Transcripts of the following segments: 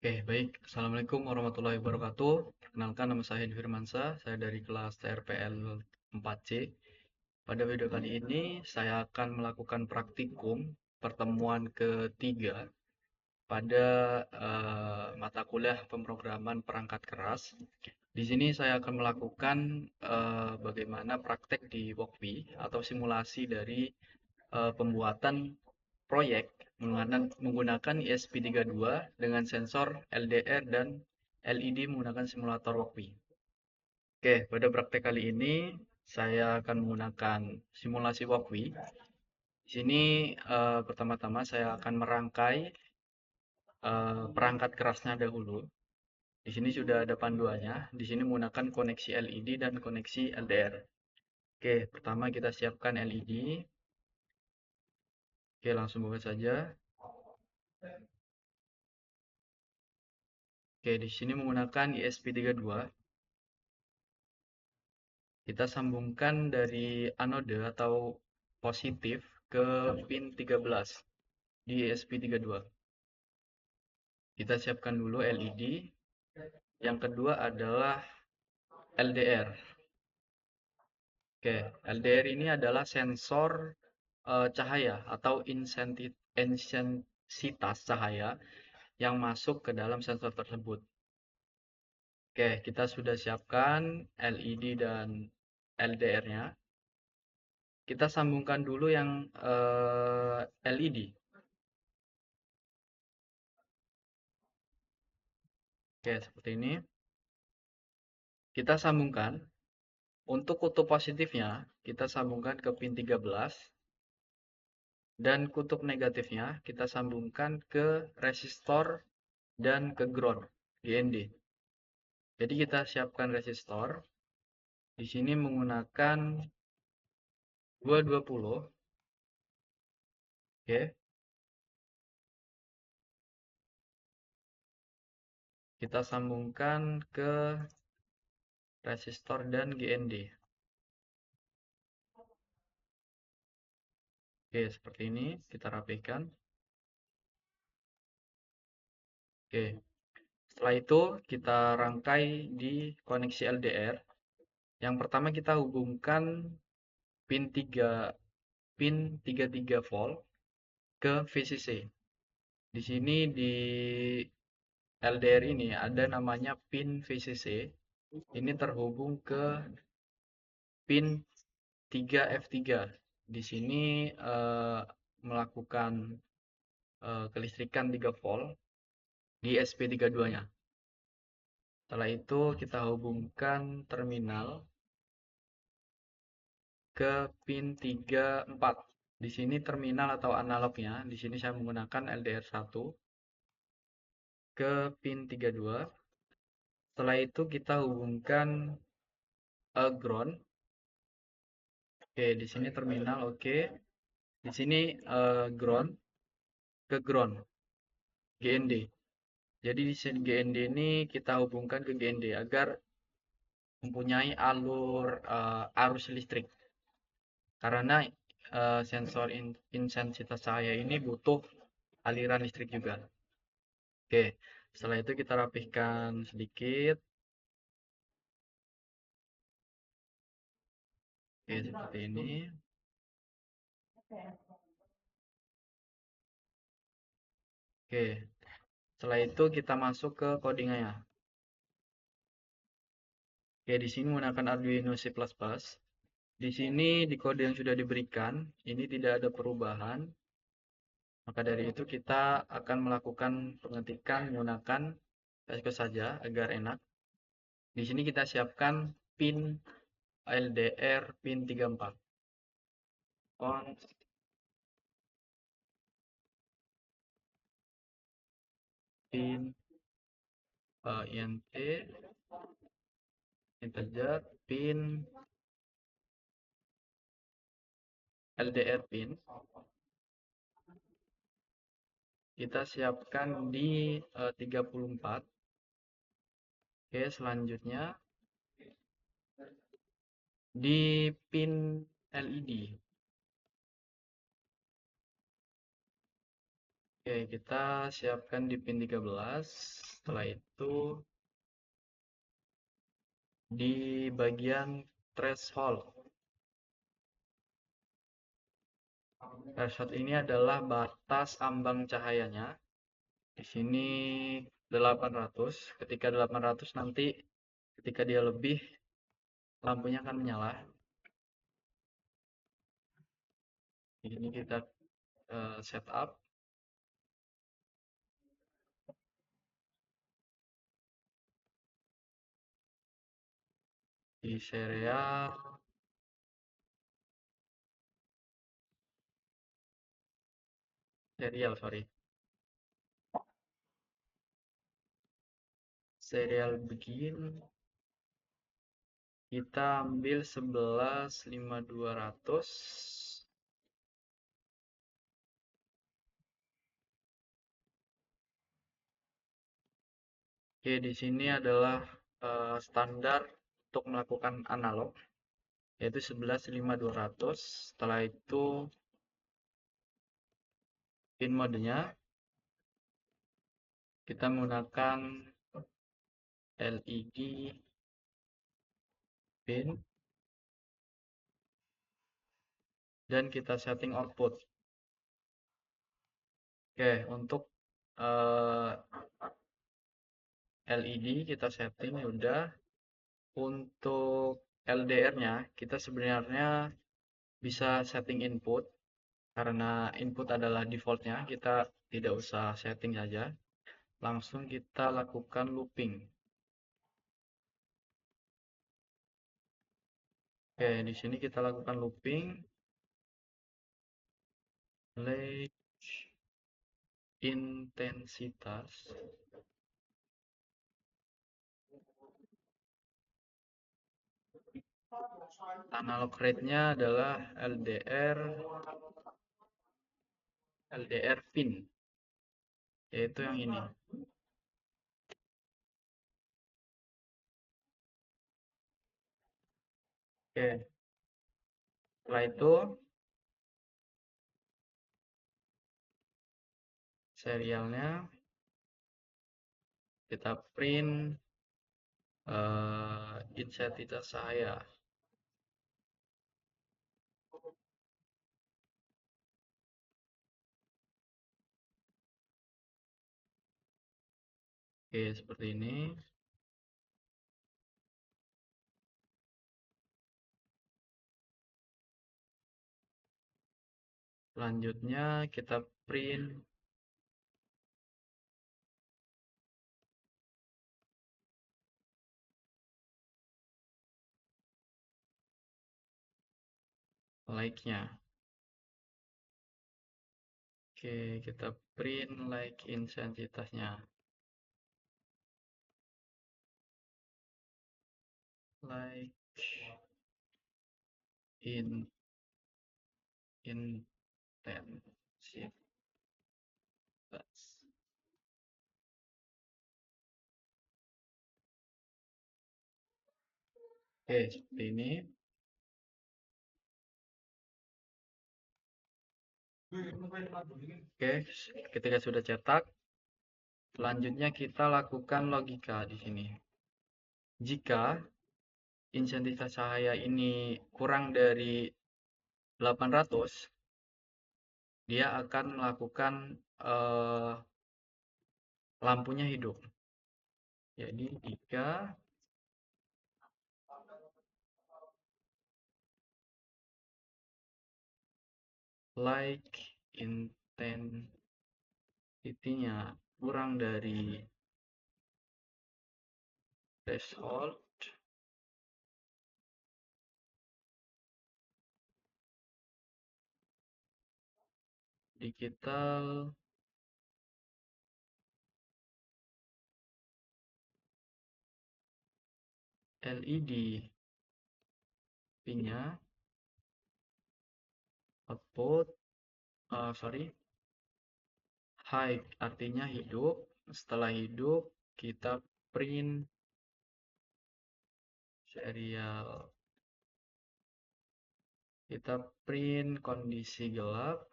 Oke, baik. Assalamualaikum warahmatullahi wabarakatuh. Perkenalkan, nama saya Hendy Firmansyah. Saya dari kelas TRPL 4C. Pada video kali ini, saya akan melakukan praktikum pertemuan ketiga pada mata kuliah pemrograman perangkat keras. Di sini saya akan melakukan bagaimana praktek di WOKWI atau simulasi dari pembuatan proyek menggunakan ESP32 dengan sensor LDR dan LED menggunakan simulator WOKWI. Oke, pada praktek kali ini saya akan menggunakan simulasi WOKWI. Di sini pertama-tama saya akan merangkai perangkat kerasnya dahulu. Di sini sudah ada panduannya. Di sini menggunakan koneksi LED dan koneksi LDR. Oke, pertama kita siapkan LED. Oke, langsung buka saja. Oke, di sini menggunakan ESP32. Kita sambungkan dari anode atau positif ke pin 13 di ESP32. Kita siapkan dulu LED. Yang kedua adalah LDR. Oke, LDR ini adalah sensor cahaya atau intensitas cahaya yang masuk ke dalam sensor tersebut. Oke, kita sudah siapkan LED dan LDR-nya. Kita sambungkan dulu yang LED. Oke, seperti ini. Kita sambungkan. Untuk kutub positifnya, kita sambungkan ke pin 13. Dan kutub negatifnya, kita sambungkan ke resistor dan ke ground, GND. Jadi kita siapkan resistor. Di sini menggunakan 220. Oke. Kita sambungkan ke resistor dan GND. Oke, seperti ini kita rapikan. Oke. Setelah itu kita rangkai di koneksi LDR. Yang pertama kita hubungkan pin 33 volt ke VCC. Di sini di LDR ini ada namanya pin VCC. Ini terhubung ke pin 3F3. Di sini melakukan kelistrikan 3 volt di SP32-nya. Setelah itu kita hubungkan terminal ke pin 34. Di sini terminal atau analognya, di sini saya menggunakan LDR1 ke pin 32. Setelah itu kita hubungkan ground. Oke, di sini terminal, oke. Di sini ground ke ground, GND. Jadi di sini GND ini kita hubungkan ke GND agar mempunyai alur arus listrik. Karena sensor intensitas cahaya ini butuh aliran listrik juga. Oke, setelah itu kita rapihkan sedikit. Oke, seperti ini. Oke, setelah itu kita masuk ke codingnya. Oke, di sini menggunakan Arduino C++. Di sini di kode yang sudah diberikan, ini tidak ada perubahan. Maka dari itu kita akan melakukan pengetikan menggunakan SQL saja agar enak. Di sini kita siapkan pin LDR pin 34. On, pin INT, integer, pin LDR pin. Kita siapkan di 34. Oke, selanjutnya di pin LED. Oke, kita siapkan di pin 13. Setelah itu di bagian threshold. Threshold ini adalah batas ambang cahayanya. Di sini 800. Ketika 800 nanti ketika dia lebih, lampunya akan menyala. Ini kita setup di serial begin kita ambil 11.5200. Oke, di sini adalah standar untuk melakukan analog, yaitu 11.5200. Setelah itu pin modenya kita menggunakan LED pin dan kita setting output. Oke, untuk LED kita setting ya udah. Untuk LDR-nya kita sebenarnya bisa setting input, karena input adalah defaultnya, kita tidak usah setting saja, langsung kita lakukan looping. Oke, di sini kita lakukan looping, latch intensitas, analog rate-nya adalah LDR pin, yaitu yang ini. Oke, setelah itu serialnya kita print intensitas cahaya. Oke, seperti ini. Selanjutnya kita print like-nya. Oke, kita print like intensitasnya. Like in intensitas. Oke, seperti ini. Oke, ketika sudah cetak, selanjutnya kita lakukan logika di sini. Jika intensitas cahaya ini kurang dari 800, dia akan melakukan lampunya hidup. Jadi jika like intensity-nya kurang dari threshold, digital LED pin-nya output high, artinya hidup. Setelah hidup kita print serial, kita print kondisi gelap,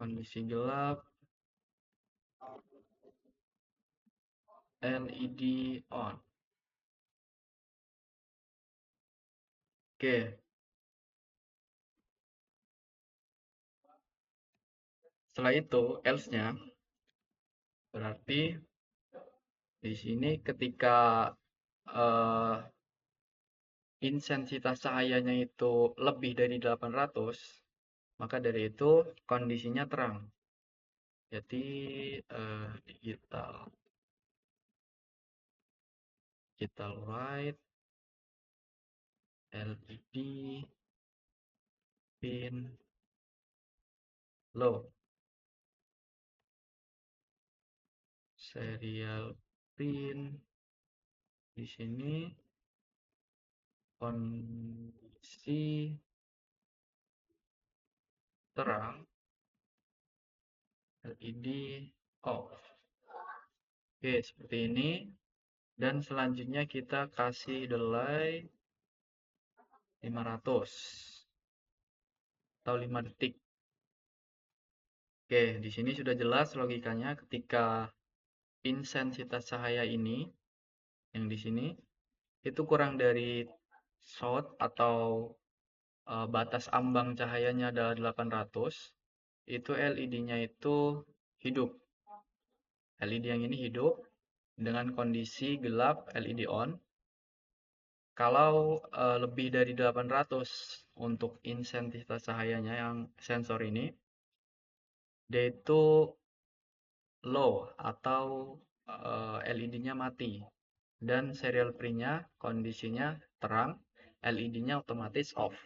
kondisi gelap, LED on. Oke, setelah itu else-nya berarti di sini ketika eh, intensitas cahayanya itu lebih dari 800, maka dari itu kondisinya terang. Jadi digital white, LED, pin low, serial pin di sini kondisi terang, LED off. Oke, seperti ini. Dan selanjutnya kita kasih delay 500 atau 5 detik. Oke, di sini sudah jelas logikanya ketika intensitas cahaya ini yang di sini itu kurang dari shot atau batas ambang cahayanya adalah 800, itu LED-nya itu hidup. LED yang ini hidup dengan kondisi gelap LED on. Kalau lebih dari 800 untuk intensitas cahayanya yang sensor ini, dia itu low atau LED-nya mati. Dan serial print-nya kondisinya terang, LED-nya otomatis off.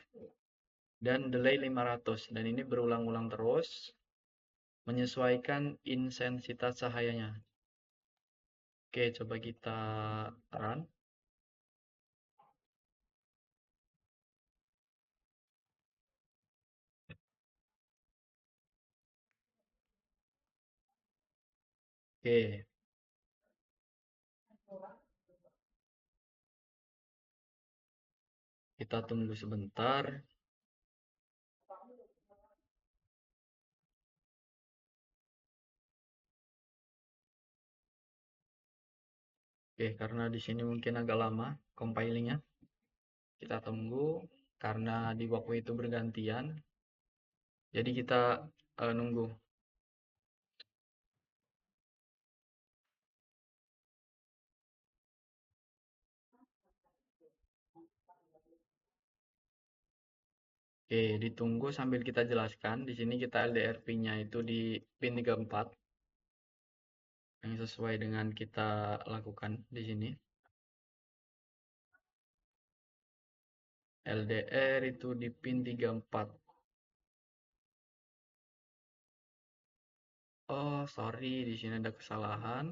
Dan delay 500. Dan ini berulang-ulang terus menyesuaikan intensitas cahayanya. Oke, coba kita run. Oke, kita tunggu sebentar. Oke, karena di sini mungkin agak lama compilingnya, kita tunggu karena di waktu itu bergantian. Jadi kita nunggu. Oke, ditunggu sambil kita jelaskan. Di sini kita LDRP-nya itu di pin 34 yang sesuai dengan kita lakukan di sini. LDR itu di pin 34. Oh, sorry, di sini ada kesalahan.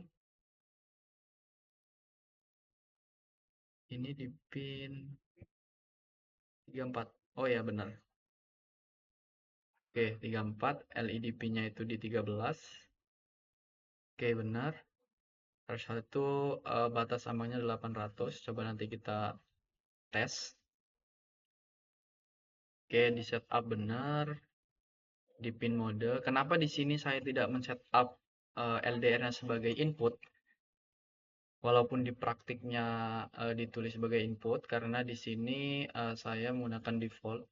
Ini di pin 34. Oh ya, benar. Oke, 34. LED pin-nya itu di 13. Oke, benar. Threshold itu batas ambangnya 800. Coba nanti kita tes. Oke, di setup benar. Di pin mode. Kenapa di sini saya tidak men-setup LDR-nya sebagai input? Walaupun di praktiknya ditulis sebagai input, karena di sini saya menggunakan default.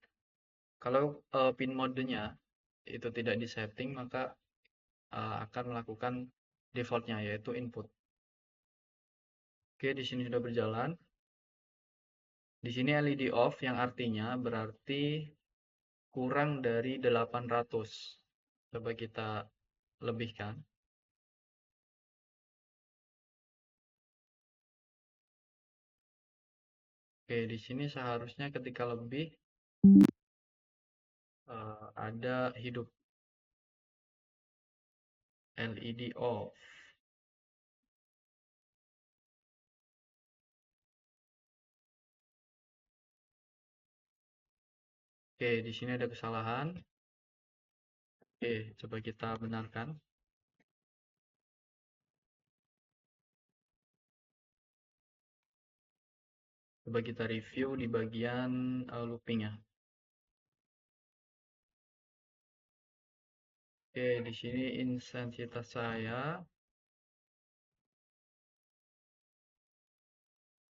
Kalau pin modenya itu tidak disetting, maka akan melakukan defaultnya, yaitu input. Oke, di sini sudah berjalan. Di sini LED off, yang artinya berarti kurang dari 800. Coba kita lebihkan. Oke, di sini seharusnya ketika lebih ada hidup LED off. Oke, di sini ada kesalahan. Oke, coba kita benarkan. Coba kita review di bagian looping ya. Oke, di sini intensitas saya.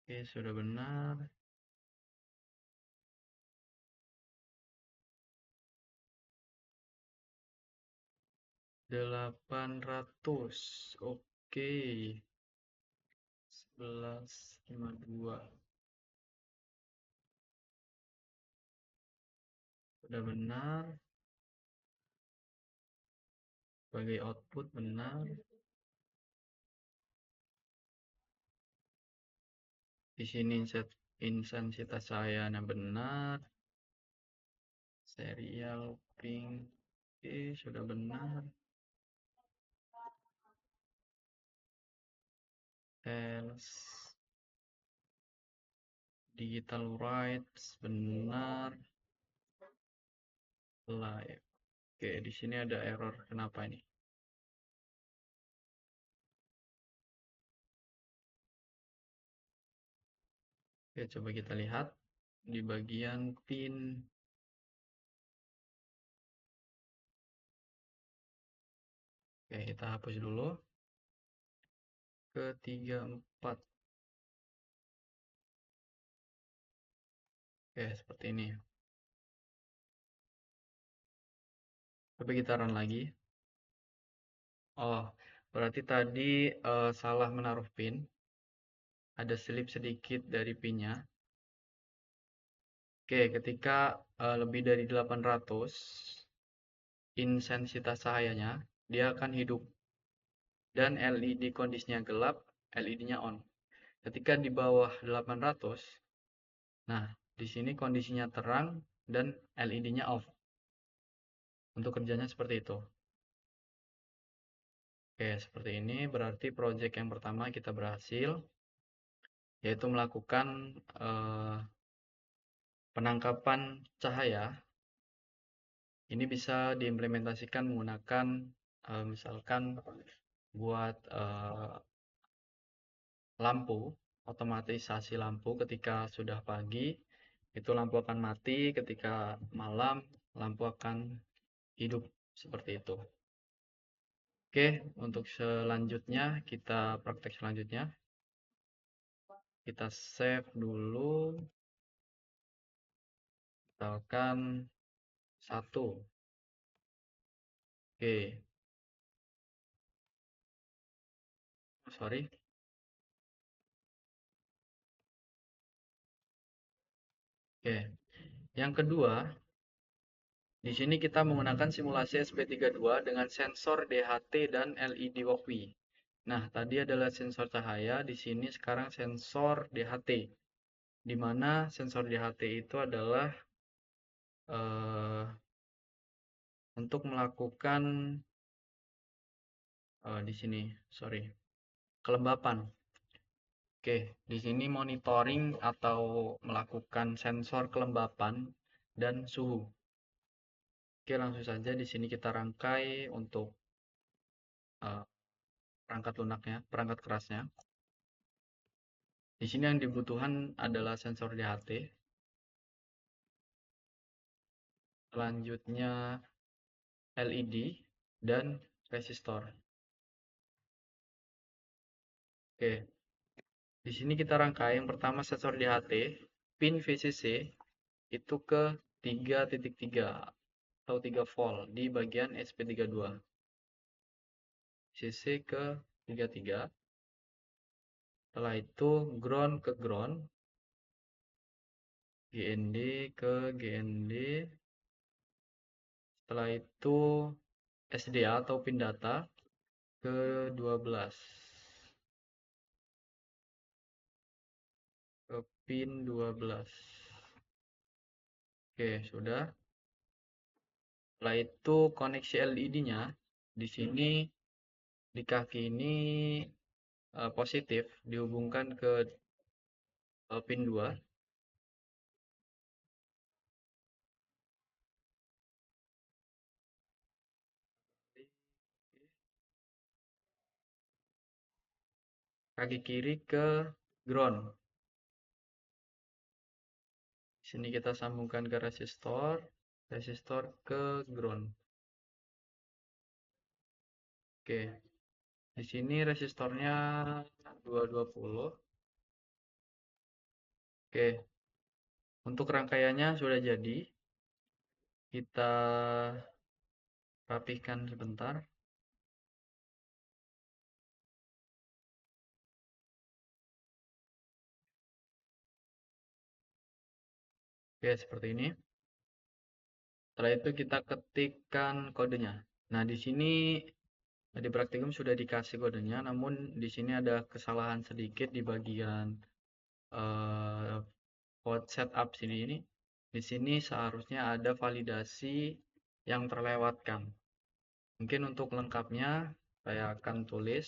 Oke, sudah benar. 800. Oke. 11,52. Sudah benar. Sebagai output benar. Di sini intensitas saya benar. Serial ping. Oke, sudah benar. Else digital rights benar. Live. Oke, di sini ada error. Kenapa ini? Oke, coba kita lihat di bagian pin. Oke, kita hapus dulu. Ke 34. Oke, seperti ini. Coba kita run lagi. Oh, berarti tadi salah menaruh pin. Ada slip sedikit dari pinnya. Oke, ketika lebih dari 800, intensitas cahayanya, dia akan hidup. Dan LED kondisinya gelap, LED-nya on. Ketika di bawah 800, nah, di sini kondisinya terang dan LED-nya off. Untuk kerjanya seperti itu. Oke, seperti ini berarti project yang pertama kita berhasil, yaitu melakukan penangkapan cahaya. Ini bisa diimplementasikan menggunakan misalkan buat lampu, otomatisasi lampu ketika sudah pagi, itu lampu akan mati, ketika malam lampu akan hidup seperti itu. Oke, untuk selanjutnya kita praktek selanjutnya. Kita save dulu, misalkan 1. Oke, sorry. Oke, yang kedua, di sini kita menggunakan simulasi SP32 dengan sensor DHT dan LED Walkway. Nah, tadi adalah sensor cahaya, di sini sekarang sensor DHT. Di mana sensor DHT itu adalah untuk melakukan di sini, sorry, kelembapan. Oke, di sini monitoring atau melakukan sensor kelembapan dan suhu. Oke, langsung saja di sini kita rangkai untuk perangkat lunaknya, perangkat kerasnya. Di sini yang dibutuhkan adalah sensor DHT. Selanjutnya LED dan resistor. Oke, di sini kita rangkai yang pertama sensor DHT, pin VCC itu ke 3.3 atau 3 volt di bagian SP32. VCC ke 33. Setelah itu ground ke ground, GND ke GND. Setelah itu SDA atau pin data ke 12. Ke pin 12. Oke, sudah. Setelah itu koneksi LED-nya di sini di kaki ini positif dihubungkan ke pin 2. Kaki kiri ke ground. Di sini kita sambungkan ke resistor, resistor ke ground. Oke, di sini resistornya 220. Oke, untuk rangkaiannya sudah jadi. Kita rapihkan sebentar. Oke, seperti ini. Setelah itu kita ketikkan kodenya. Nah, di sini di praktikum sudah dikasih kodenya, namun di sini ada kesalahan sedikit di bagian eh, code setup sini ini. Di sini seharusnya ada validasi yang terlewatkan. Mungkin untuk lengkapnya saya akan tulis.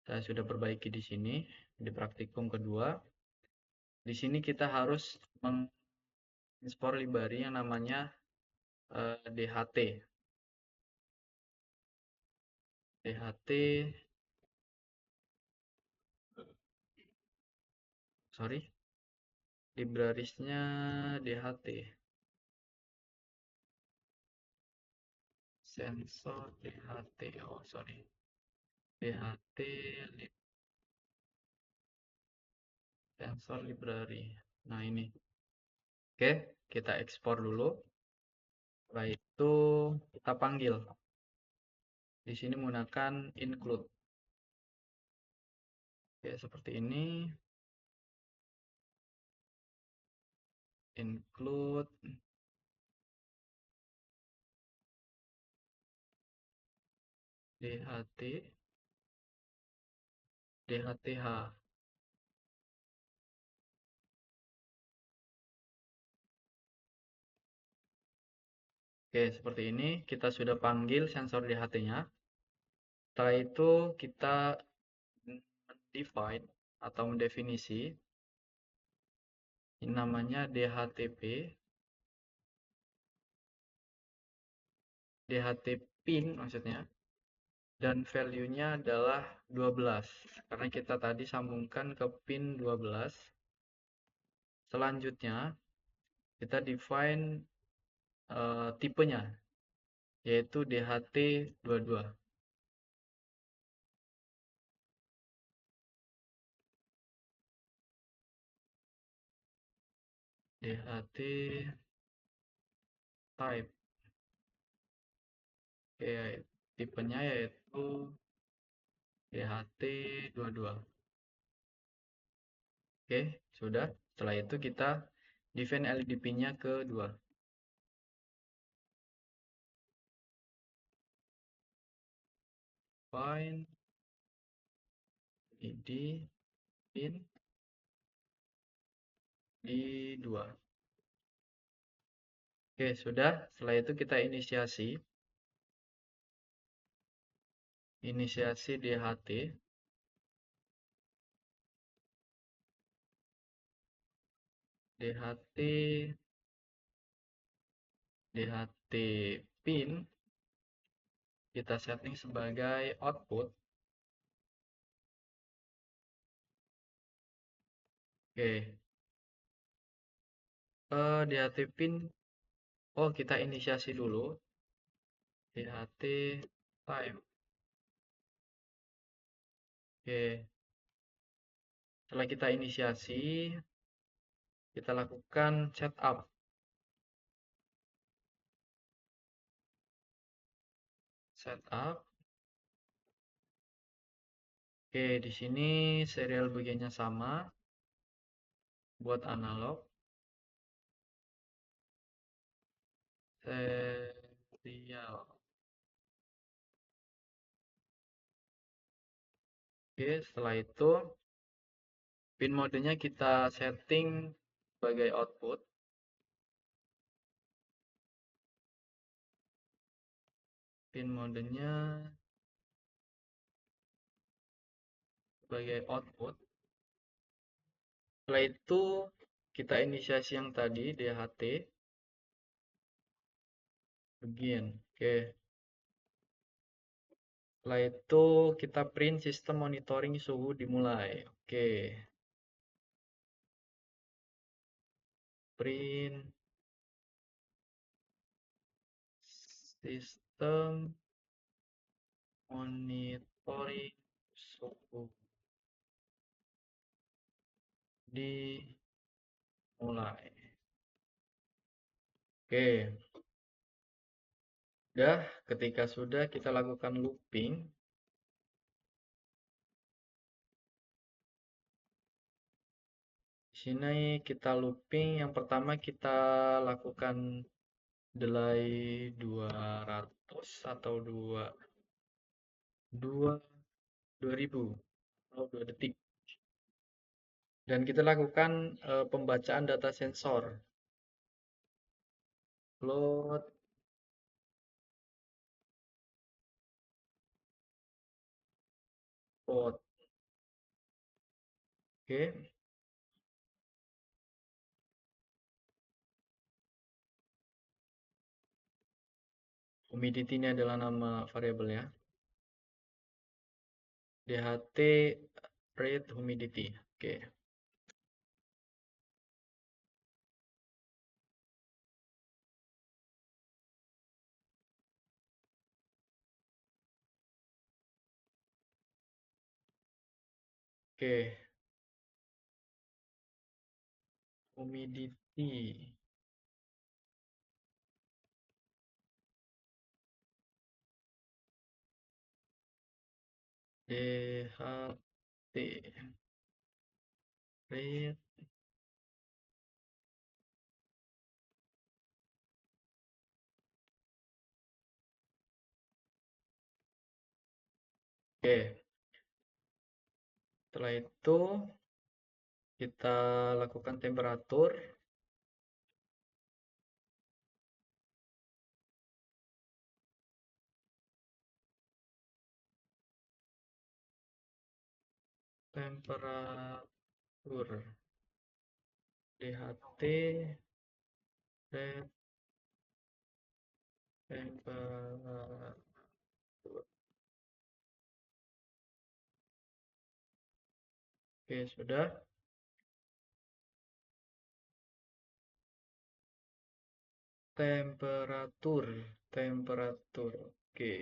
Saya sudah perbaiki di sini di praktikum kedua. Di sini kita harus menginstall library yang namanya DHT. DHT, sorry, librariesnya DHT. Sensor DHT, oh sorry. DHT sensor library. Nah ini. Oke, kita ekspor dulu. Setelah itu kita panggil. Di sini menggunakan include. Oke, seperti ini. Include DHT DHTH. Oke, seperti ini kita sudah panggil sensor DHT-nya. Setelah itu kita define atau mendefinisi ini namanya DHTP, DHT pin maksudnya, dan value-nya adalah 12 karena kita tadi sambungkan ke pin 12. Selanjutnya kita define tipenya yaitu DHT22. DHT type. Oke, tipenya yaitu DHT22. Oke, sudah. Setelah itu kita define LED pin-nya ke 2. Define LED pin di 2. Oke, sudah. Setelah itu kita inisiasi DHT, DHT, DHT pin kita setting sebagai output. Oke, DHT pin, oh kita inisiasi dulu, DHT time. Oke, setelah kita inisiasi, kita lakukan setup. Setup. Oke, di sini serial bagiannya sama buat analog. Serial. Oke, setelah itu pin modenya kita setting sebagai output. Pin modenya sebagai output. Setelah itu kita inisiasi yang tadi DHT begin. Oke. Setelah itu kita print sistem monitoring suhu dimulai. Oke. Print sistem monitoring suhu dimulai. Oke, udah. Ketika sudah, kita lakukan looping. Di sini kita looping. Yang pertama kita lakukan delay 200 atau 2000 atau 2 detik. Dan kita lakukan pembacaan data sensor. Load out. Oke. Humidity ini adalah nama variabel ya. DHT rate humidity. Oke. Oke. Humidity. DHT rate. Oke. Setelah itu kita lakukan temperatur. Temperatur DHT rate temperatur. Oke, sudah. Temperatur. Oke.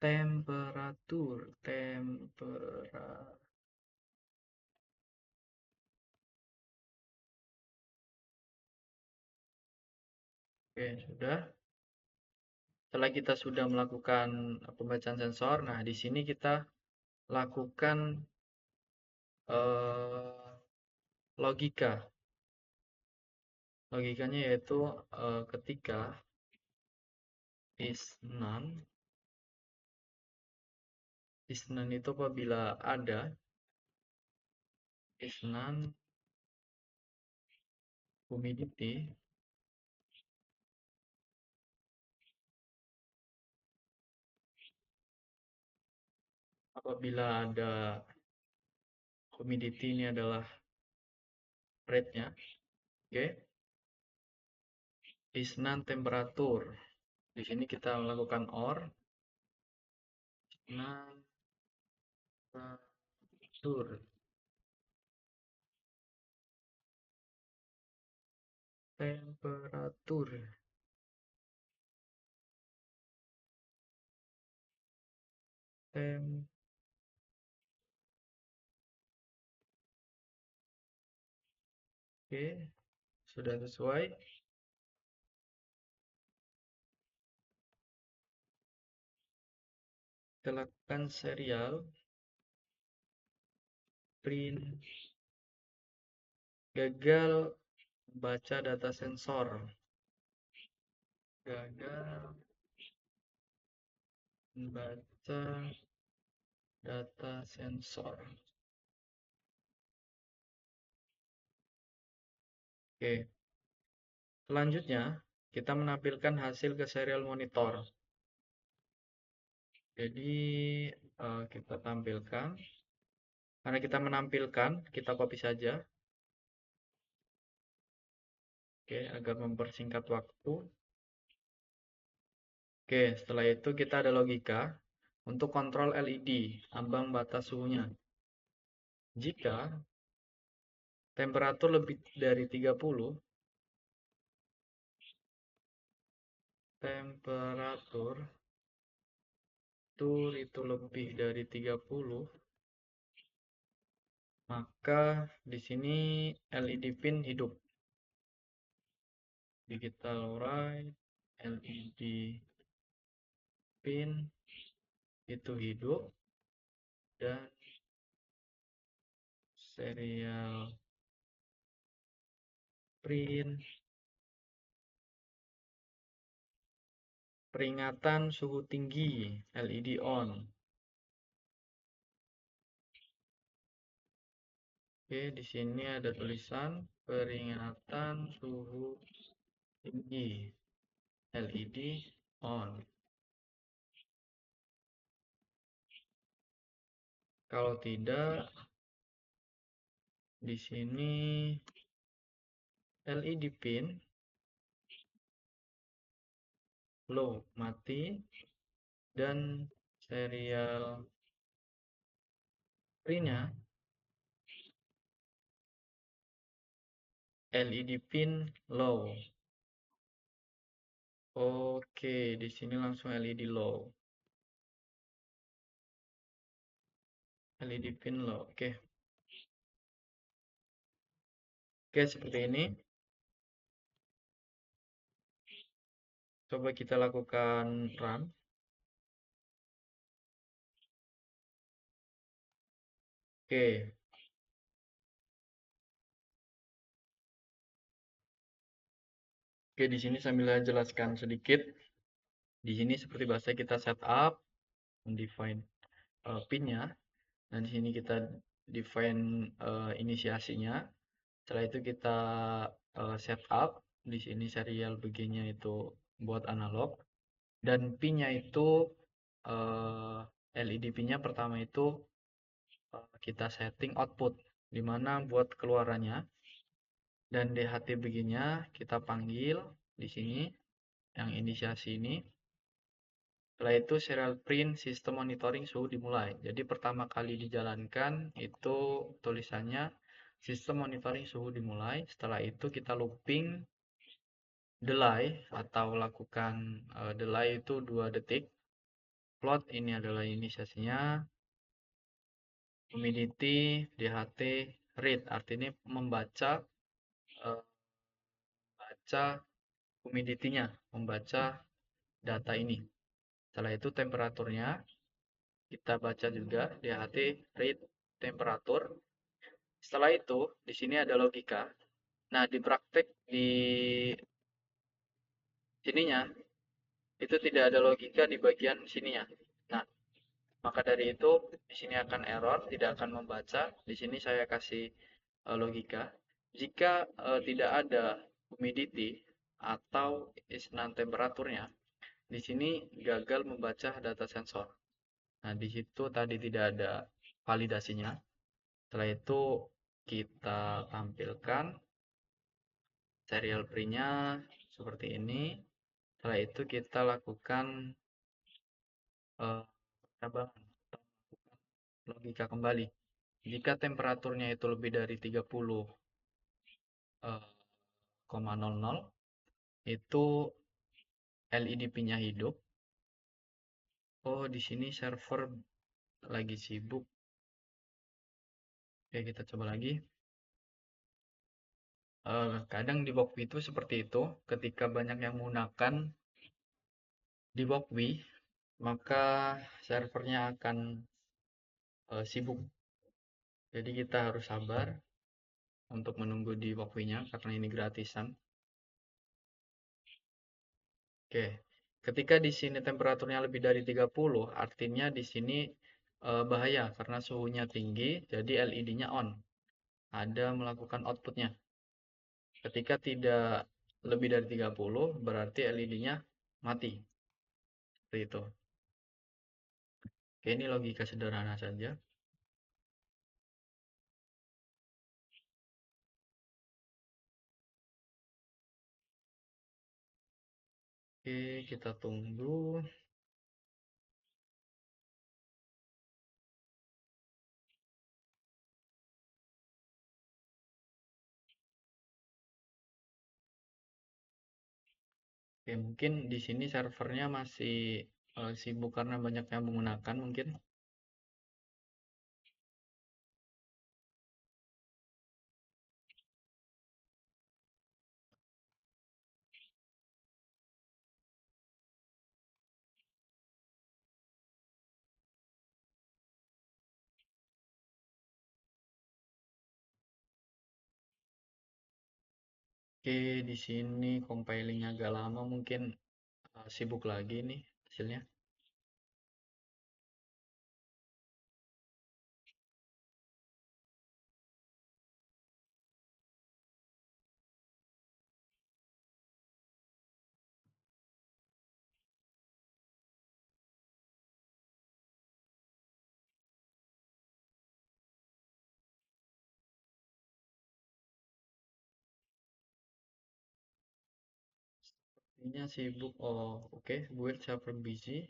Temperatur. Oke, sudah. Setelah kita sudah melakukan pembacaan sensor, nah di sini kita lakukan logika. Logikanya yaitu ketika is none itu apabila ada is none humidity apabila ada humidity ini adalah rate-nya, oke. Is none temperatur. Di sini kita melakukan OR none temperatur. Temperatur. Tem Oke, sudah sesuai. Kita lakukan serial print. Gagal baca data sensor. Gagal baca data sensor. Oke. Selanjutnya, kita menampilkan hasil ke serial monitor. Jadi, kita tampilkan. Karena kita menampilkan, kita copy saja. Oke, agar mempersingkat waktu. Oke, setelah itu kita ada logika untuk kontrol LED, ambang batas suhunya. Jika temperatur lebih dari 30, temperatur itu lebih dari 30, maka di sini LED pin hidup. Digital write LED pin itu hidup, dan serial print peringatan suhu tinggi LED on. Oke, di sini ada tulisan peringatan suhu tinggi LED on. Kalau tidak, di sini LED pin low mati, dan serial printnya LED pin low. Oke, di sini langsung LED low. LED pin low. Oke. Oke, seperti ini. Coba kita lakukan run. Oke. Oke, di sini sambil saya jelaskan sedikit. Di sini seperti biasa kita setup, define pinnya. Nah, di sini kita define inisiasinya. Setelah itu kita setup. Di sini serial begini itu buat analog. Dan pinnya itu LED pinnya pertama itu kita setting output, dimana buat keluarannya. Dan DHT begininya kita panggil di sini yang inisiasi ini. Setelah itu serial print sistem monitoring suhu dimulai. Jadi pertama kali dijalankan itu tulisannya sistem monitoring suhu dimulai. Setelah itu kita looping delay atau lakukan delay itu 2 detik. Plot ini adalah inisiasinya. Humidity, DHT, read artinya membaca humidity-nya, membaca data ini. Setelah itu temperaturnya kita baca juga DHT, read, temperatur. Setelah itu di sini ada logika. Nah, di praktek di sininya itu tidak ada logika di bagian sininya. Nah, maka dari itu di sini akan error, tidak akan membaca. Di sini saya kasih logika. Jika tidak ada humidity atau isnan temperaturnya, di sini gagal membaca data sensor. Nah, di situ tadi tidak ada validasinya. Setelah itu kita tampilkan serial print-nya seperti ini. Setelah itu kita lakukan penambahan atau logika kembali. Jika temperaturnya itu lebih dari 30,00 itu LED pin-nya hidup. Oh, di sini server lagi sibuk. Oke, kita coba lagi. Kadang di Walkwi itu seperti itu. Ketika banyak yang menggunakan di Walkwi, maka servernya akan sibuk. Jadi kita harus sabar untuk menunggu di Walkwi-nya karena ini gratisan. Oke. Ketika di sini temperaturnya lebih dari 30, artinya di sini bahaya karena suhunya tinggi, jadi LED-nya on. Ada melakukan outputnya. Ketika tidak lebih dari 30, berarti LED-nya mati. Seperti itu. Oke, ini logika sederhana saja. Oke, kita tunggu. Oke, mungkin di sini servernya masih sibuk karena banyak yang menggunakan mungkin. Oke, di sini compiling agak lama mungkin sibuk lagi nih hasilnya. Ininya sibuk. Oh, oke. Build server busy.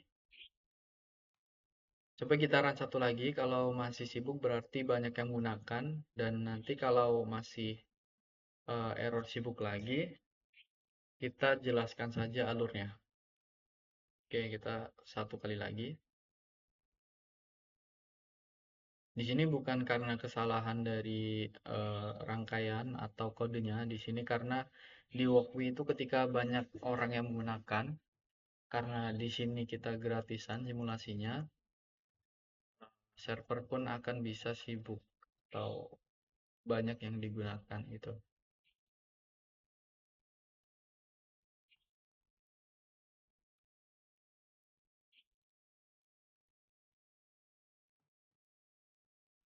Coba kita run satu lagi. Kalau masih sibuk berarti banyak yang menggunakan. Dan nanti kalau masih error sibuk lagi, kita jelaskan saja alurnya. Oke, kita satu kali lagi. Di sini bukan karena kesalahan dari rangkaian atau kodenya. Di sini karena di Walkme itu ketika banyak orang yang menggunakan, karena di sini kita gratisan simulasinya, server pun akan bisa sibuk atau banyak yang digunakan gitu.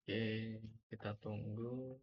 Oke, kita tunggu.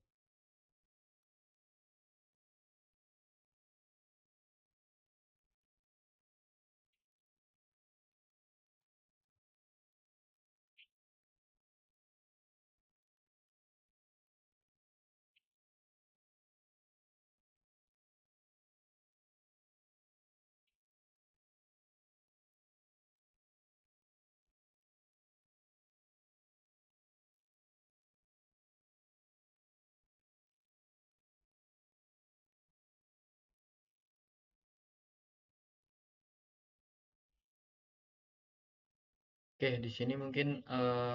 Oke, di sini mungkin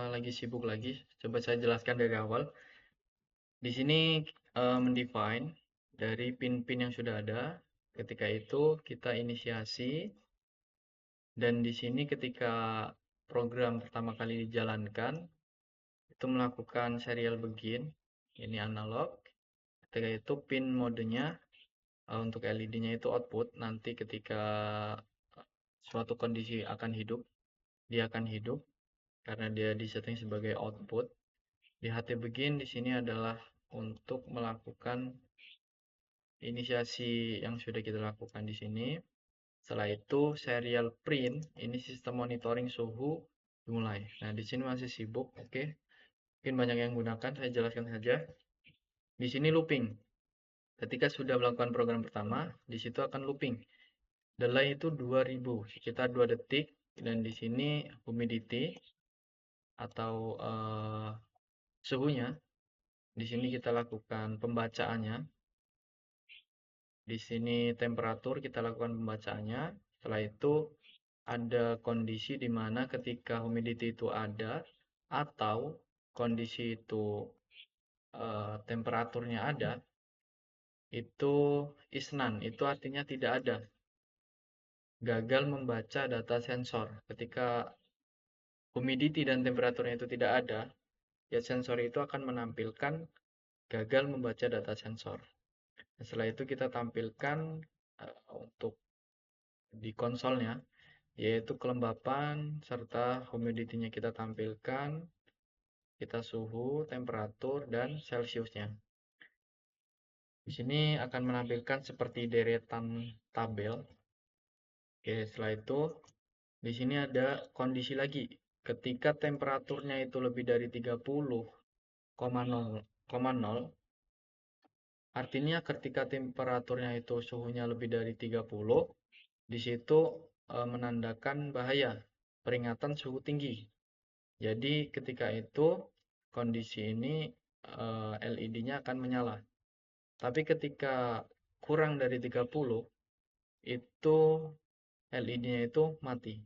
lagi sibuk lagi. Coba saya jelaskan dari awal. Di sini mendefine dari pin-pin yang sudah ada. Ketika itu kita inisiasi dan di sini ketika program pertama kali dijalankan itu melakukan serial begin. Ini analog. Ketika itu pin modenya untuk LED-nya itu output. Nanti ketika suatu kondisi akan hidup, dia akan hidup karena dia disetting sebagai output. Di HT begin di sini adalah untuk melakukan inisiasi yang sudah kita lakukan di sini. Setelah itu serial print, ini sistem monitoring suhu dimulai. Nah, di sini masih sibuk, oke. Mungkin banyak yang gunakan, saya jelaskan saja. Di sini looping. Ketika sudah melakukan program pertama, di situ akan looping. Delay itu 2000, sekitar 2 detik dan di sini humidity atau suhunya. Di sini kita lakukan pembacaannya. Di sini temperatur kita lakukan pembacaannya. Setelah itu ada kondisi di mana ketika humidity itu ada atau kondisi itu temperaturnya ada, itu isnan, itu artinya tidak ada. Gagal membaca data sensor. Ketika humidity dan temperaturnya itu tidak ada, ya sensor itu akan menampilkan gagal membaca data sensor. Setelah itu kita tampilkan untuk di konsolnya, yaitu kelembapan serta humidity-nya kita tampilkan, kita suhu, temperatur, dan celciusnya. Di sini akan menampilkan seperti deretan tabel. Oke, setelah itu di sini ada kondisi lagi. Ketika temperaturnya itu lebih dari 30,0, artinya ketika temperaturnya itu suhunya lebih dari 30, di situ menandakan bahaya, peringatan suhu tinggi. Jadi ketika itu kondisi ini LED-nya akan menyala. Tapi ketika kurang dari 30, itu LED-nya itu mati.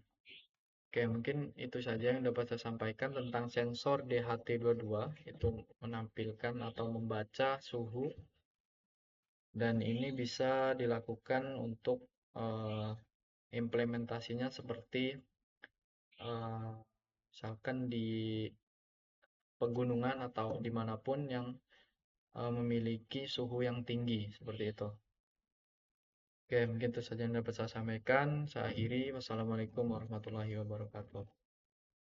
Oke, mungkin itu saja yang dapat saya sampaikan tentang sensor DHT22. Itu menampilkan atau membaca suhu, dan ini bisa dilakukan untuk implementasinya seperti eh, misalkan di pegunungan atau dimanapun yang memiliki suhu yang tinggi seperti itu. Oke, mungkin itu saja yang dapat saya sampaikan. Saya akhiri. Wassalamualaikum warahmatullahi wabarakatuh.